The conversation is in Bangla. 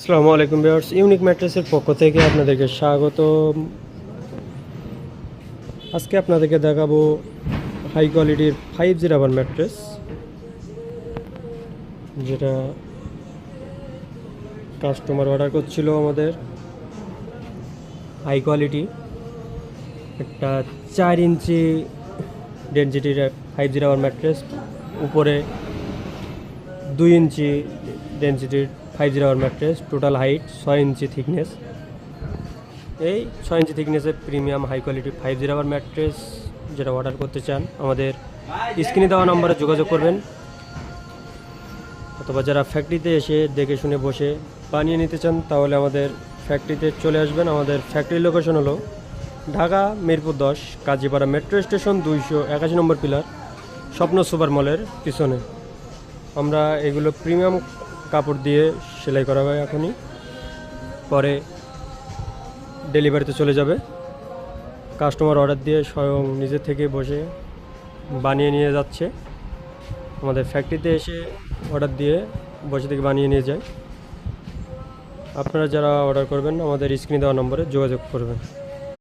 আসসালামু আলাইকুম ভিউয়ার্স, ইউনিক ম্যাট্রেসের পক্ষ থেকে আপনাদেরকে স্বাগত। আজকে আপনাদেরকে দেখাবো হাই কোয়ালিটির 5G রাবার ম্যাট্রেস, যেটা কাস্টমার অর্ডার করছিল আমাদের। হাই কোয়ালিটি একটা 4 ইঞ্চি ডেনসিটির 5G রাবার ম্যাট্রেস, উপরে 2 ইঞ্চি ডেনসিটির 5G rubber mattress, total height 6 inch thickness. এই 6 ইঞ্চি থিকনেসের premium high quality 5G rubber mattress যেটা অর্ডার করতে চান, আমাদের স্ক্রিনে দেওয়া নম্বরে যোগাযোগ করবেন, অথবা যারা ফ্যাক্টরিতে এসে দেখে শুনে বসে বানিয়ে নিতে চান তাহলে আমাদের ফ্যাক্টরিতে চলে আসবেন। আমাদের ফ্যাক্টরির লোকেশন হলো ঢাকা মিরপুর 10 কাজীপাড়া মেট্রো স্টেশন 281 নম্বর পিলার, স্বপ্ন সুপার মলের পিছনে। আমরা এগুলো প্রিমিয়াম কাপড় দিয়ে সেলাই করা হয় এখনই, পরে ডেলিভারিতে চলে যাবে। কাস্টমার অর্ডার দিয়ে স্বয়ং নিজে থেকে বসে বানিয়ে নিয়ে যাচ্ছে। আমাদের ফ্যাক্টরিতে এসে অর্ডার দিয়ে বসে থেকে বানিয়ে নিয়ে যায়। আপনারা যারা অর্ডার করবেন আমাদের স্ক্রিনে দেওয়া নম্বরে যোগাযোগ করবেন।